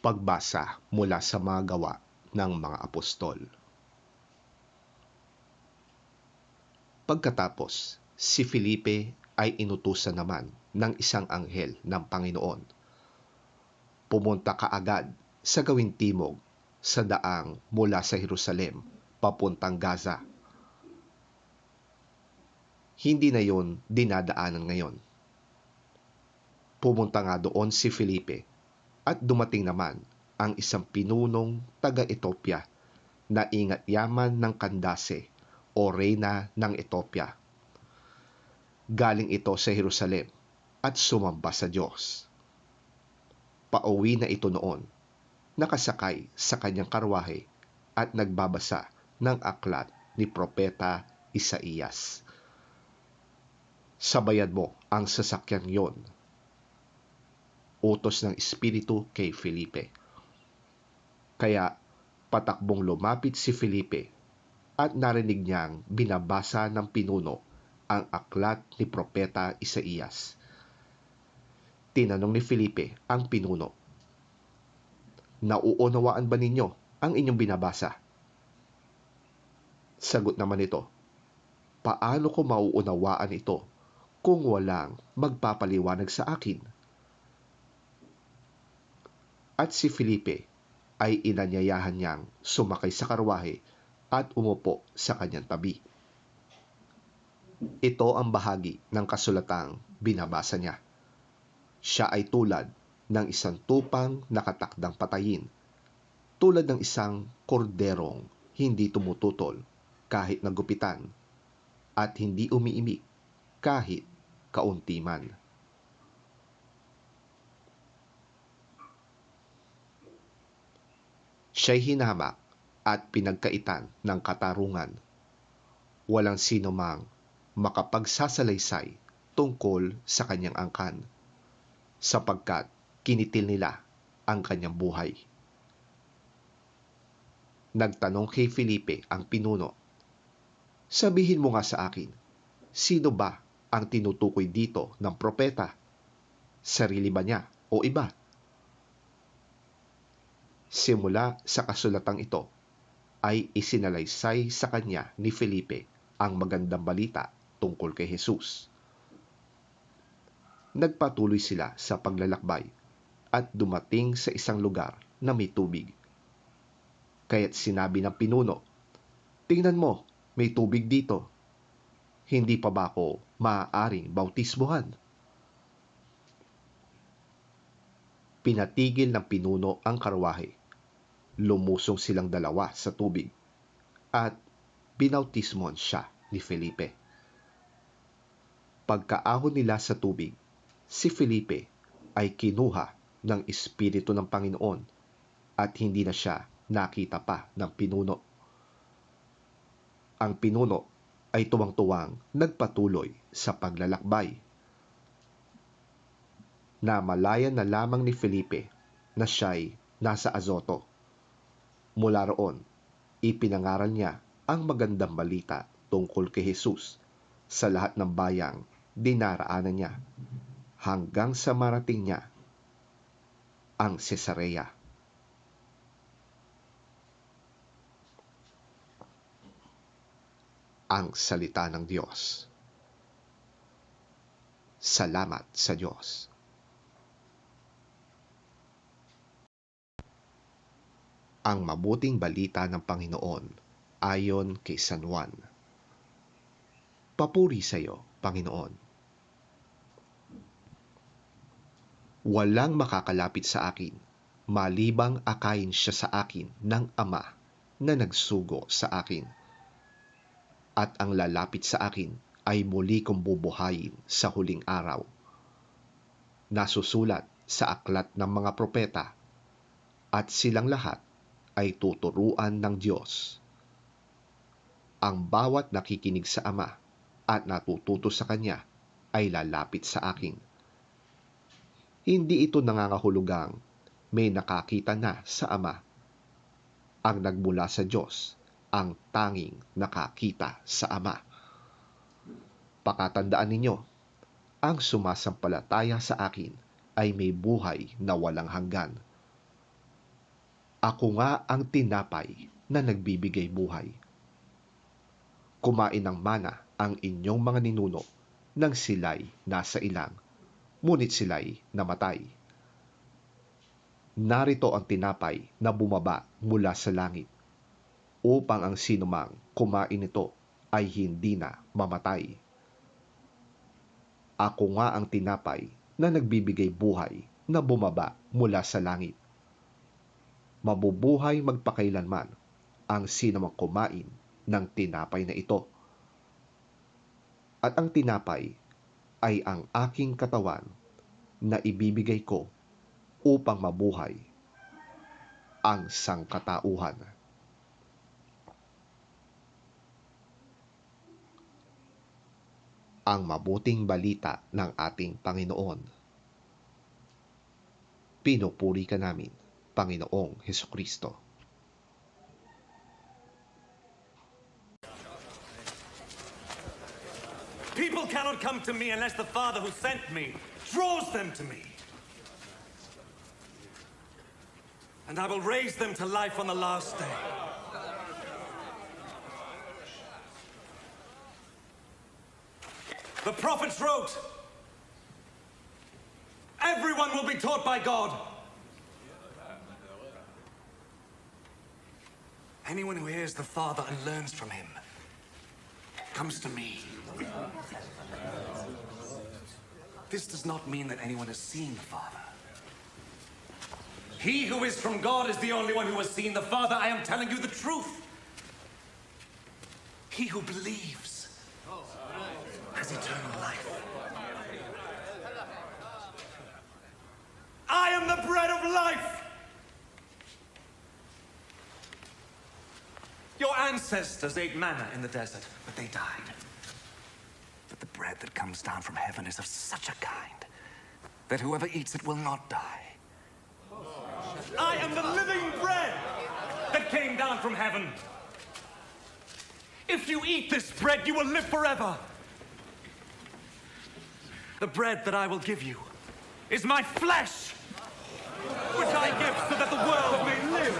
Pagbasa mula sa mga gawa ng mga apostol. Pagkatapos, si Felipe ay inutusan naman ng isang anghel ng Panginoon. Pumunta kaagad sa gawing timog sa daang mula sa Jerusalem papuntang Gaza. Hindi na yon dinadaanan ngayon. Pumunta nga doon si Felipe at dumating naman ang isang pinunong taga-Ethiopia na ingat yaman ng Candace o reyna ng Ethiopia. Galing ito sa Jerusalem at sumamba sa Diyos. Pauwi na ito noon, nakasakay sa kanyang karwahe at nagbabasa ng aklat ni Propeta Isaías. Sabayan mo ang sasakyan yon. Utos ng Espiritu kay Felipe. Kaya patakbong lumapit si Felipe at narinig niyang binabasa ng pinuno ang aklat ni Propeta Isaías. Tinanong ni Felipe ang pinuno, "Nauunawaan ba ninyo ang inyong binabasa?" Sagot naman ito, "Paano ko mauunawaan ito kung walang magpapaliwanag sa akin?" At si Felipe ay inanyayahan niyang sumakay sa karwahe at umupo sa kanyang tabi. Ito ang bahagi ng kasulatang binabasa niya. Siya ay tulad ng isang tupang nakatakdang patayin, tulad ng isang korderong hindi tumututol kahit nagupitan at hindi umiimik kahit kaunti man. Siya'y hinamak at pinagkaitan ng katarungan. Walang sino mang makapagsasalaysay tungkol sa kanyang angkan, sapagkat kinitil nila ang kanyang buhay. Nagtanong kay Felipe ang pinuno, "Sabihin mo nga sa akin, sino ba ang tinutukoy dito ng propeta? Sarili ba niya o iba?" Simula sa kasulatang ito ay isinalaysay sa kanya ni Felipe ang magandang balita tungkol kay Jesus. Nagpatuloy sila sa paglalakbay at dumating sa isang lugar na may tubig. Kaya't sinabi ng pinuno, "Tingnan mo, may tubig dito. Hindi pa ba ako maaaring bautismuhan?" Pinatigil ng pinuno ang karwahe. Lumusong silang dalawa sa tubig at binautismuhan siya ni Felipe. Pagkaahon nila sa tubig, si Felipe ay kinuha ng Espiritu ng Panginoon at hindi na siya nakita pa ng pinuno. Ang pinuno ay tuwang-tuwang nagpatuloy sa paglalakbay. Namalayan na lamang ni Felipe na siya'y nasa Azoto. Mula roon, ipinangaral niya ang magandang balita tungkol kay Jesus sa lahat ng bayang dinaraanan niya hanggang sa marating niya ang Cesarea. Ang salita ng Diyos. Salamat sa Diyos. Ang mabuting balita ng Panginoon ayon kay San Juan. Papuri sa iyo, Panginoon. Walang makakalapit sa akin, malibang akayin siya sa akin ng Ama na nagsugo sa akin. At ang lalapit sa akin ay muli kong bubuhayin sa huling araw. Nasusulat sa aklat ng mga propeta, at silang lahat ay tuturuan ng Diyos. Ang bawat nakikinig sa Ama at natututo sa Kanya ay lalapit sa akin. Hindi ito nangangahulugang may nakakita na sa Ama. Ang nagmula sa Diyos ang tanging nakakita sa Ama. Pakatandaan ninyo, ang sumasampalataya sa akin ay may buhay na walang hanggan. Ako nga ang tinapay na nagbibigay buhay. Kumain ng mana ang inyong mga ninuno nang sila'y nasa ilang, ngunit sila'y namatay. Narito ang tinapay na bumaba mula sa langit, upang ang sinumang kumain nito ay hindi na mamatay. Ako nga ang tinapay na nagbibigay buhay na bumaba mula sa langit. Mabubuhay magpakailanman ang sinumang kumain ng tinapay na ito. At ang tinapay ay ang aking katawan na ibibigay ko upang mabuhay ang sangkatauhan. Ang mabuting balita ng ating Panginoon. Pinupuri ka namin, Panginoong Hesukristo. People cannot come to me unless the Father who sent me draws them to me. And I will raise them to life on the last day. The prophets wrote, everyone will be taught by God. Anyone who hears the Father and learns from him comes to me. This does not mean that anyone has seen the Father. He who is from God is the only one who has seen the Father. I am telling you the truth. He who believes has eternal life. I am the bread of life. Your ancestors ate manna in the desert, but they died. But the bread that comes down from heaven is of such a kind that whoever eats it will not die. I am the living bread that came down from heaven. If you eat this bread, you will live forever. The bread that I will give you is my flesh, which I give so that the world may live.